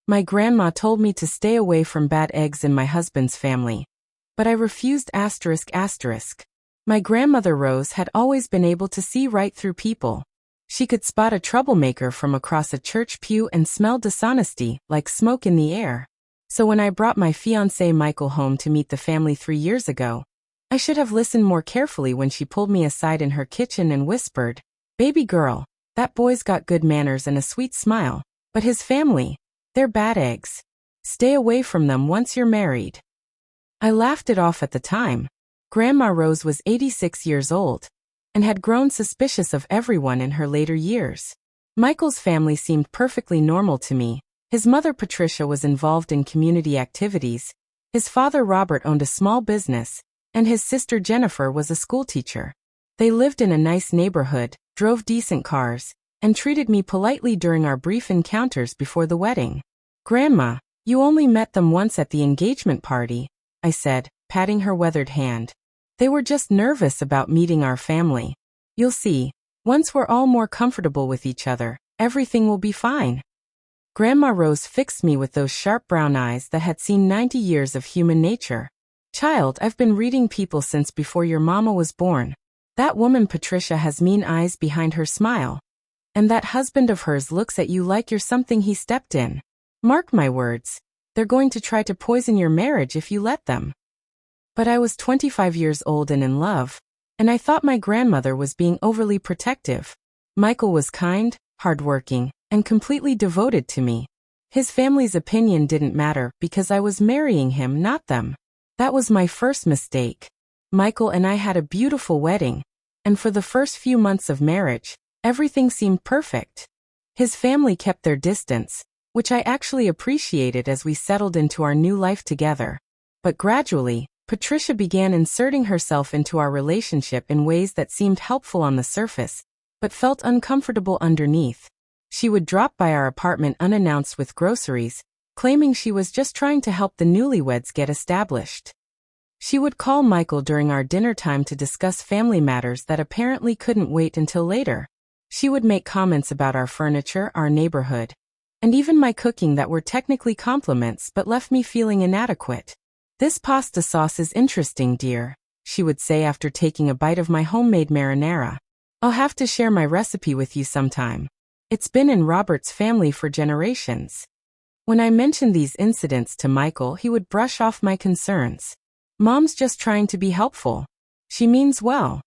My grandma told me to stay away from bad eggs in my husband's family. But I refused. My grandmother Rose had always been able to see right through people. She could spot a troublemaker from across a church pew and smell dishonesty like smoke in the air. So when I brought my fiancé Michael home to meet the family 3 years ago, I should have listened more carefully when she pulled me aside in her kitchen and whispered, "Baby girl, that boy's got good manners and a sweet smile, but his family, they're bad eggs. Stay away from them once you're married." I laughed it off at the time. Grandma Rose was 86 years old and had grown suspicious of everyone in her later years. Michael's family seemed perfectly normal to me. His mother Patricia was involved in community activities, his father Robert owned a small business, and his sister Jennifer was a schoolteacher. They lived in a nice neighborhood, drove decent cars, and treated me politely during our brief encounters before the wedding. "Grandma, you only met them once at the engagement party," I said, patting her weathered hand. "They were just nervous about meeting our family. You'll see, once we're all more comfortable with each other, everything will be fine." Grandma Rose fixed me with those sharp brown eyes that had seen 90 years of human nature. "Child, I've been reading people since before your mama was born. That woman Patricia has mean eyes behind her smile. And that husband of hers looks at you like you're something he stepped in. Mark my words, they're going to try to poison your marriage if you let them." But I was 25 years old and in love, and I thought my grandmother was being overly protective. Michael was kind, hardworking, and completely devoted to me. His family's opinion didn't matter because I was marrying him, not them. That was my first mistake. Michael and I had a beautiful wedding, and for the first few months of marriage, everything seemed perfect. His family kept their distance, which I actually appreciated as we settled into our new life together. But gradually, Patricia began inserting herself into our relationship in ways that seemed helpful on the surface, but felt uncomfortable underneath. She would drop by our apartment unannounced with groceries, claiming she was just trying to help the newlyweds get established. She would call Michael during our dinner time to discuss family matters that apparently couldn't wait until later. She would make comments about our furniture, our neighborhood, and even my cooking that were technically compliments but left me feeling inadequate. "This pasta sauce is interesting, dear," she would say after taking a bite of my homemade marinara. "I'll have to share my recipe with you sometime. It's been in Robert's family for generations." When I mentioned these incidents to Michael, he would brush off my concerns. "Mom's just trying to be helpful. She means well."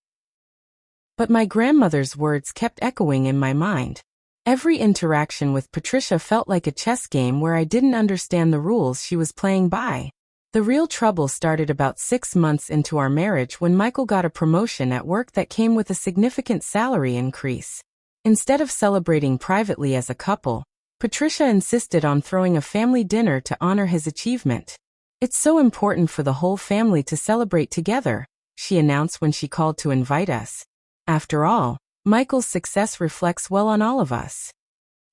But my grandmother's words kept echoing in my mind. Every interaction with Patricia felt like a chess game where I didn't understand the rules she was playing by. The real trouble started about 6 months into our marriage when Michael got a promotion at work that came with a significant salary increase. Instead of celebrating privately as a couple, Patricia insisted on throwing a family dinner to honor his achievement. "It's so important for the whole family to celebrate together," she announced when she called to invite us. After all, Michael's success reflects well on all of us.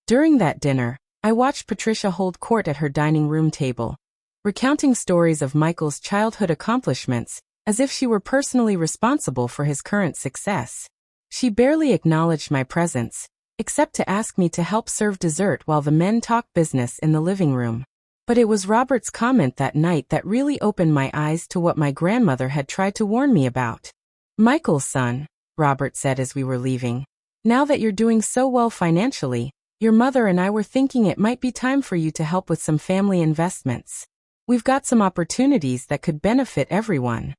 During that dinner, I watched Patricia hold court at her dining room table, recounting stories of Michael's childhood accomplishments, as if she were personally responsible for his current success. She barely acknowledged my presence, except to ask me to help serve dessert while the men talked business in the living room. But it was Robert's comment that night that really opened my eyes to what my grandmother had tried to warn me about. "Michael's son," Robert said as we were leaving, "now that you're doing so well financially, your mother and I were thinking it might be time for you to help with some family investments. We've got some opportunities that could benefit everyone."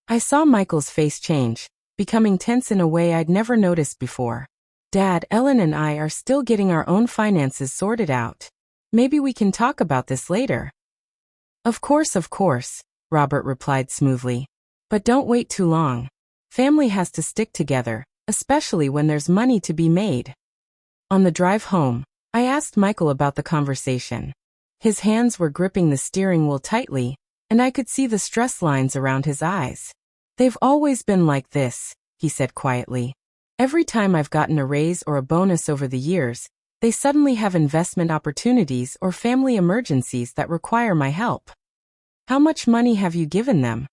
I saw Michael's face change, becoming tense in a way I'd never noticed before. "Dad, Ellen and I are still getting our own finances sorted out. Maybe we can talk about this later." Of course, Robert replied smoothly. "But don't wait too long. Family has to stick together, especially when there's money to be made." On the drive home, I asked Michael about the conversation. His hands were gripping the steering wheel tightly, and I could see the stress lines around his eyes. "They've always been like this," he said quietly. "Every time I've gotten a raise or a bonus over the years, they suddenly have investment opportunities or family emergencies that require my help." "How much money have you given them?"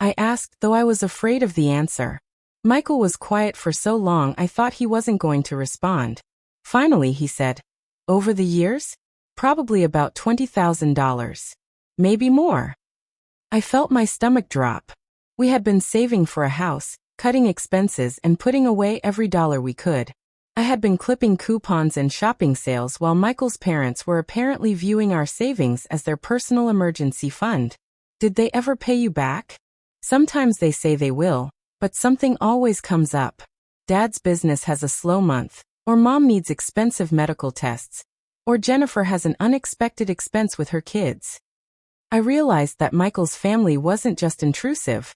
I asked, though I was afraid of the answer. Michael was quiet for so long I thought he wasn't going to respond. Finally he said, "Over the years? Probably about $20,000. Maybe more. I felt my stomach drop. We had been saving for a house, cutting expenses and putting away every dollar we could. I had been clipping coupons and shopping sales while Michael's parents were apparently viewing our savings as their personal emergency fund. Did they ever pay you back? Sometimes they say they will, but something always comes up. Dad's business has a slow month, or Mom needs expensive medical tests, or Jennifer has an unexpected expense with her kids. I realized that Michael's family wasn't just intrusive.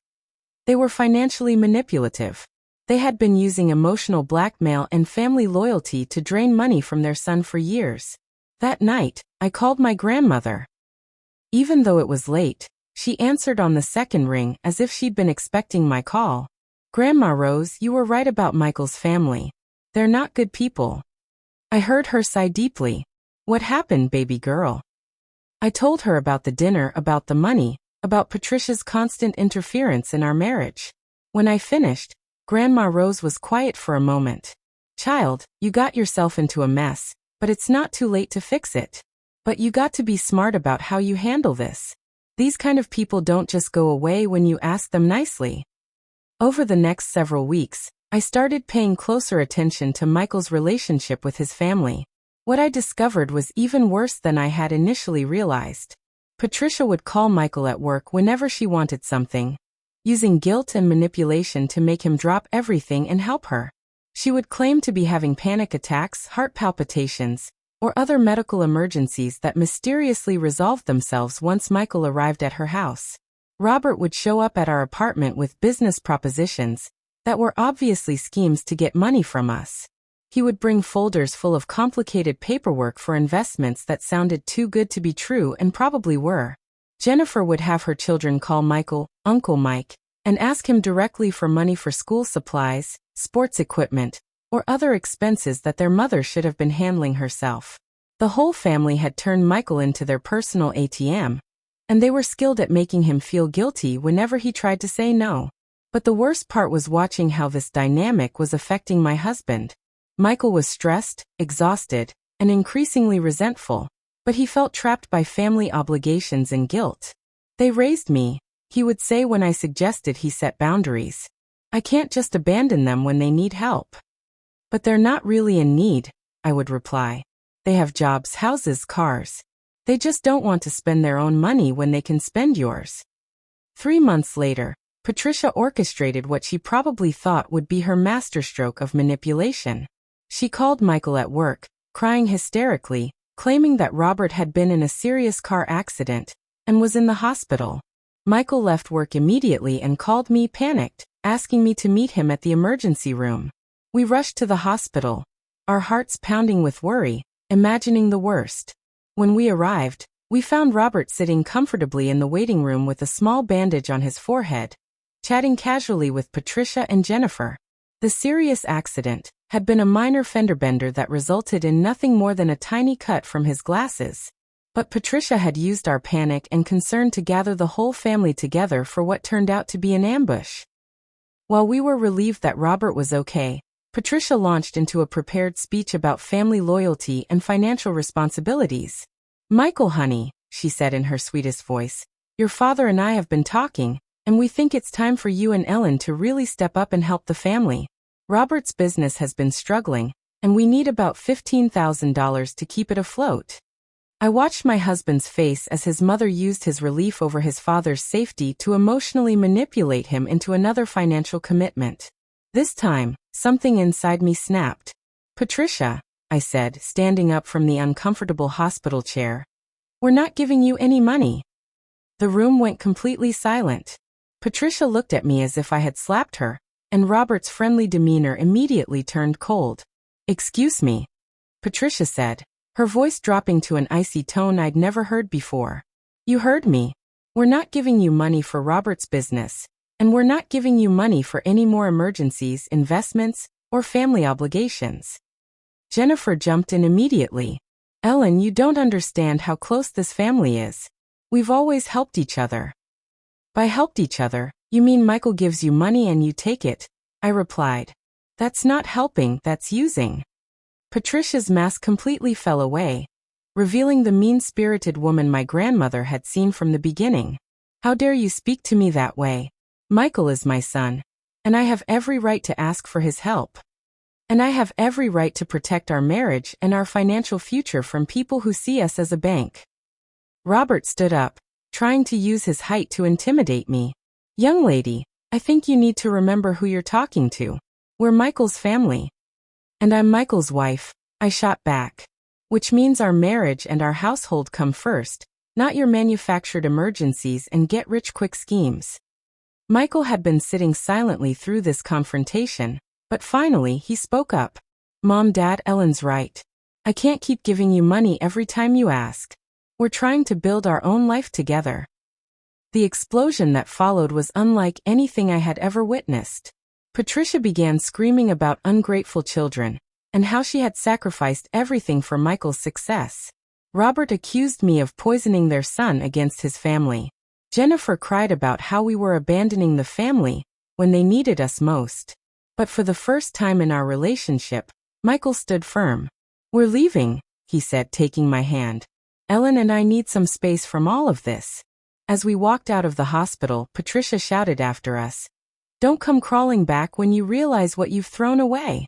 They were financially manipulative. They had been using emotional blackmail and family loyalty to drain money from their son for years. That night, I called my grandmother. Even though it was late, she answered on the second ring as if she'd been expecting my call. "Grandma Rose, you were right about Michael's family. They're not good people." I heard her sigh deeply. "What happened, baby girl?" I told her about the dinner, about the money, about Patricia's constant interference in our marriage. When I finished, Grandma Rose was quiet for a moment. "Child, you got yourself into a mess, but it's not too late to fix it. But you got to be smart about how you handle this. These kind of people don't just go away when you ask them nicely." Over the next several weeks, I started paying closer attention to Michael's relationship with his family. What I discovered was even worse than I had initially realized. Patricia would call Michael at work whenever she wanted something, using guilt and manipulation to make him drop everything and help her. She would claim to be having panic attacks, heart palpitations, or other medical emergencies that mysteriously resolved themselves once Michael arrived at her house. Robert would show up at our apartment with business propositions that were obviously schemes to get money from us. He would bring folders full of complicated paperwork for investments that sounded too good to be true and probably were. Jennifer would have her children call Michael Uncle Mike and ask him directly for money for school supplies, sports equipment, or other expenses that their mother should have been handling herself. The whole family had turned Michael into their personal ATM, and they were skilled at making him feel guilty whenever he tried to say no. But the worst part was watching how this dynamic was affecting my husband. Michael was stressed, exhausted, and increasingly resentful, but he felt trapped by family obligations and guilt. "They raised me," he would say when I suggested he set boundaries. "I can't just abandon them when they need help." "But they're not really in need," I would reply. "They have jobs, houses, cars. They just don't want to spend their own money when they can spend yours." 3 months later, Patricia orchestrated what she probably thought would be her masterstroke of manipulation. She called Michael at work, crying hysterically, claiming that Robert had been in a serious car accident and was in the hospital. Michael left work immediately and called me, panicked, asking me to meet him at the emergency room. We rushed to the hospital, our hearts pounding with worry, imagining the worst. When we arrived, we found Robert sitting comfortably in the waiting room with a small bandage on his forehead, chatting casually with Patricia and Jennifer. The serious accident had been a minor fender bender that resulted in nothing more than a tiny cut from his glasses. But Patricia had used our panic and concern to gather the whole family together for what turned out to be an ambush. While we were relieved that Robert was okay, Patricia launched into a prepared speech about family loyalty and financial responsibilities. "Michael, honey," she said in her sweetest voice, "your father and I have been talking, and we think it's time for you and Ellen to really step up and help the family. Robert's business has been struggling, and we need about $15,000 to keep it afloat." I watched my husband's face as his mother used his relief over his father's safety to emotionally manipulate him into another financial commitment. This time, something inside me snapped. "Patricia," I said, standing up from the uncomfortable hospital chair, "we're not giving you any money." The room went completely silent. Patricia looked at me as if I had slapped her, and Robert's friendly demeanor immediately turned cold. "Excuse me," Patricia said, her voice dropping to an icy tone I'd never heard before. "You heard me. We're not giving you money for Robert's business, and we're not giving you money for any more emergencies, investments, or family obligations." Jennifer jumped in immediately. "Ellen, you don't understand how close this family is. We've always helped each other." "By helped each other, you mean Michael gives you money and you take it," I replied. "That's not helping, that's using." Patricia's mask completely fell away. revealing the mean-spirited woman my grandmother had seen from the beginning. "How dare you speak to me that way? Michael is my son, and I have every right to ask for his help. And I have every right to protect our marriage and our financial future from people who see us as a bank." Robert stood up, trying to use his height to intimidate me. "Young lady, I think you need to remember who you're talking to. We're Michael's family. And I'm Michael's wife," I shot back. "Which means our marriage and our household come first, not your manufactured emergencies and get-rich-quick schemes." Michael had been sitting silently through this confrontation, but finally he spoke up. "Mom, Dad, Ellen's right. I can't keep giving you money every time you ask. We're trying to build our own life together." The explosion that followed was unlike anything I had ever witnessed. Patricia began screaming about ungrateful children, and how she had sacrificed everything for Michael's success. Robert accused me of poisoning their son against his family. Jennifer cried about how we were abandoning the family when they needed us most. But for the first time in our relationship, Michael stood firm. "We're leaving," he said, taking my hand. "Ellen and I need some space from all of this." As we walked out of the hospital, Patricia shouted after us, "Don't come crawling back when you realize what you've thrown away."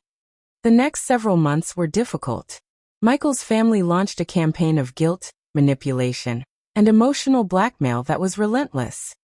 The next several months were difficult. Michael's family launched a campaign of guilt, manipulation, and emotional blackmail that was relentless.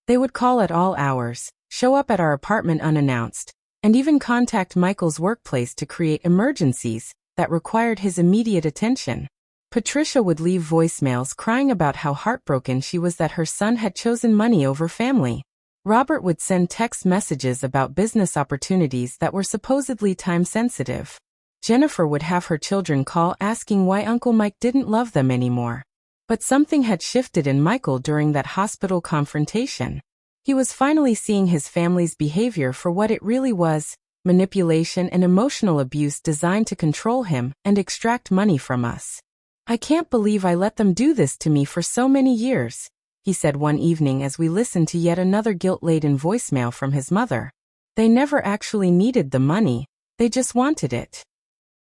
They would call at all hours, show up at our apartment unannounced, and even contact Michael's workplace to create emergencies that required his immediate attention. Patricia would leave voicemails crying about how heartbroken she was that her son had chosen money over family. Robert would send text messages about business opportunities that were supposedly time-sensitive. Jennifer would have her children call asking why Uncle Mike didn't love them anymore. But something had shifted in Michael during that hospital confrontation. He was finally seeing his family's behavior for what it really was: manipulation and emotional abuse designed to control him and extract money from us. "I can't believe I let them do this to me for so many years," he said one evening as we listened to yet another guilt-laden voicemail from his mother. "They never actually needed the money, they just wanted it."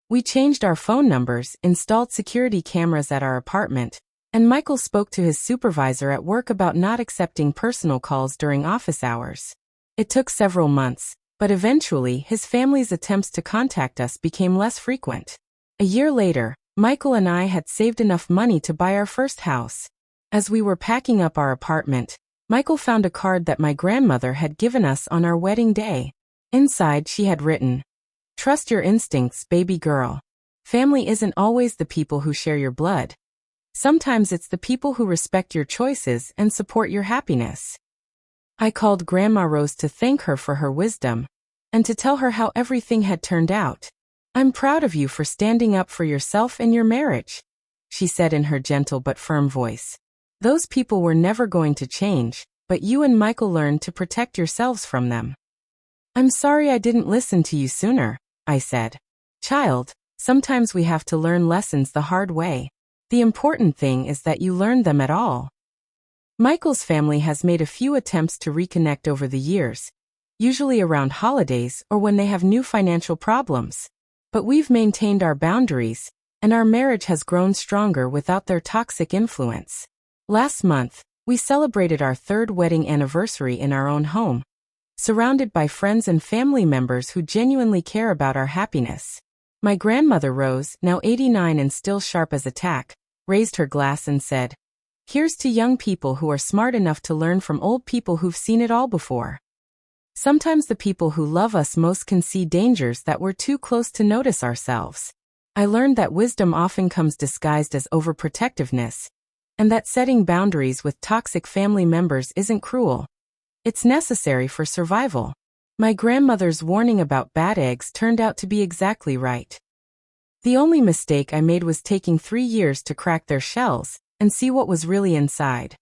We changed our phone numbers, installed security cameras at our apartment, and Michael spoke to his supervisor at work about not accepting personal calls during office hours. It took several months, but eventually his family's attempts to contact us became less frequent. A year later, Michael and I had saved enough money to buy our first house. As we were packing up our apartment, Michael found a card that my grandmother had given us on our wedding day. Inside she had written, "Trust your instincts, baby girl. Family isn't always the people who share your blood. Sometimes it's the people who respect your choices and support your happiness." I called Grandma Rose to thank her for her wisdom, and to tell her how everything had turned out. "I'm proud of you for standing up for yourself and your marriage," she said in her gentle but firm voice. "Those people were never going to change, but you and Michael learned to protect yourselves from them." "I'm sorry I didn't listen to you sooner," I said. "Child, sometimes we have to learn lessons the hard way. The important thing is that you learned them at all." Michael's family has made a few attempts to reconnect over the years, usually around holidays or when they have new financial problems. But we've maintained our boundaries, and our marriage has grown stronger without their toxic influence. Last month, we celebrated our third wedding anniversary in our own home, surrounded by friends and family members who genuinely care about our happiness. My grandmother Rose, now 89 and still sharp as a tack, raised her glass and said, "Here's to young people who are smart enough to learn from old people who've seen it all before." Sometimes the people who love us most can see dangers that we're too close to notice ourselves. I learned that wisdom often comes disguised as overprotectiveness, and that setting boundaries with toxic family members isn't cruel. It's necessary for survival. My grandmother's warning about bad eggs turned out to be exactly right. The only mistake I made was taking 3 years to crack their shells and see what was really inside.